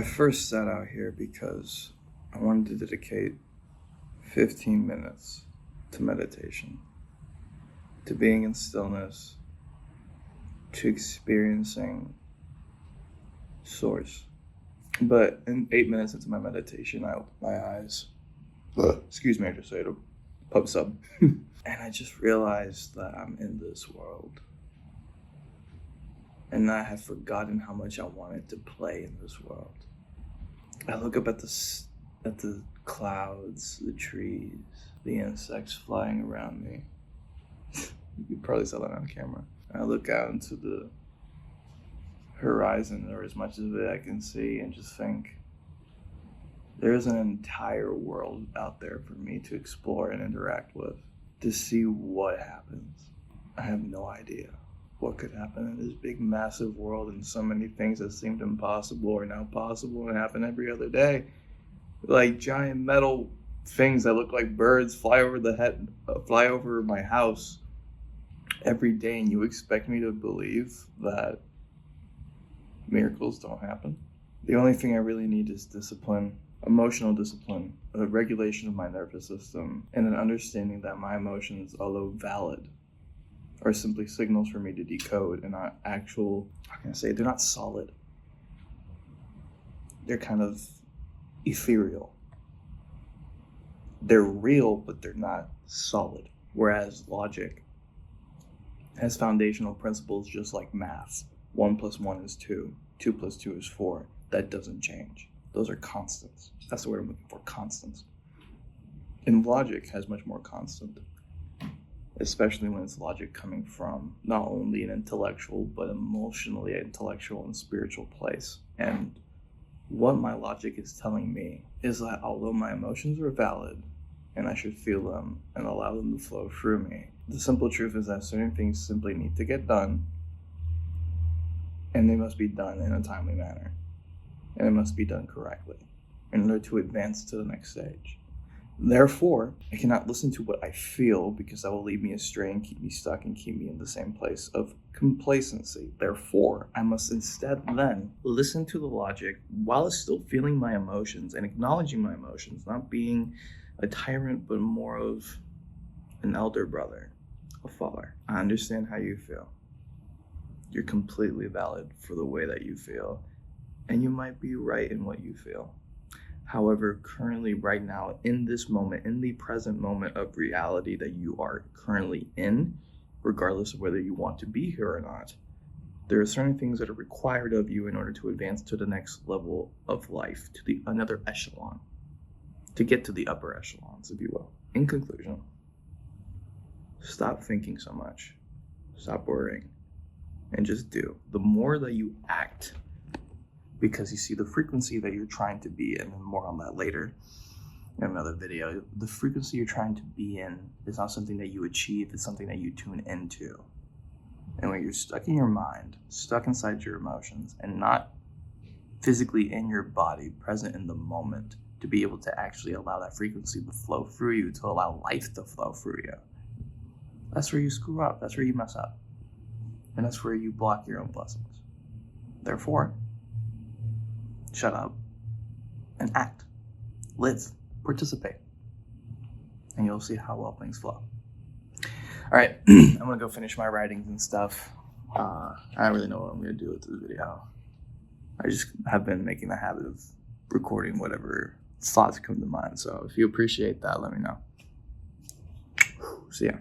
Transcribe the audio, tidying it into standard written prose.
first set out here because I wanted to dedicate 15 minutes to meditation, to being in stillness, to experiencing Source. But in 8 minutes into my meditation, I opened my eyes. Excuse me, I just ate a pub sub. And I just realized that I'm in this world. And I have forgotten how much I wanted to play in this world. I look up at the clouds, the trees, the insects flying around me. You probably saw that on camera. I look out into the horizon, or as much of it I can see, and just think, there's an entire world out there for me to explore and interact with, to see what happens. I have no idea what could happen in this big, massive world, and so many things that seemed impossible are now possible and happen every other day. Like giant metal things that look like birds fly over my house every day, and you expect me to believe that miracles don't happen? The only thing I really need is discipline, emotional discipline, a regulation of my nervous system, and an understanding that my emotions, although valid, are simply signals for me to decode and not actual, how can I say, they're not solid. They're kind of ethereal. They're real, but they're not solid. Whereas logic has foundational principles just like math. 1 + 1 is 2. 2 + 2 is 4. That doesn't change. Those are constants. That's the word I'm looking for, constants. And logic has much more constant, especially when it's logic coming from not only an intellectual, but emotionally intellectual and spiritual place. And what my logic is telling me is that although my emotions are valid, and I should feel them and allow them to flow through me, the simple truth is that certain things simply need to get done, and they must be done in a timely manner, and it must be done correctly in order to advance to the next stage. Therefore, I cannot listen to what I feel, because that will lead me astray and keep me stuck and keep me in the same place of complacency. Therefore, I must instead then listen to the logic while still feeling my emotions and acknowledging my emotions, not being a tyrant, but more of an elder brother, a father. I understand how you feel. You're completely valid for the way that you feel, and you might be right in what you feel. However, currently, right now, in this moment, in the present moment of reality that you are currently in, regardless of whether you want to be here or not, there are certain things that are required of you in order to advance to the next level of life, to another echelon, to get to the upper echelons, if you will. In conclusion, stop thinking so much, stop worrying, and just do. The more that you act, because you see the frequency that you're trying to be in, and more on that later in another video, the frequency you're trying to be in is not something that you achieve, it's something that you tune into. And when you're stuck in your mind, stuck inside your emotions, and not physically in your body, present in the moment, to be able to actually allow that frequency to flow through you, to allow life to flow through you, that's where you screw up, that's where you mess up. And that's where you block your own blessings. Therefore, shut up and act, live, participate, and you'll see how well things flow. All right, I'm gonna go finish my writings and stuff. I don't really know what I'm gonna do with this video. I just have been making the habit of recording whatever thoughts come to mind. So if you appreciate that, let me know. See ya.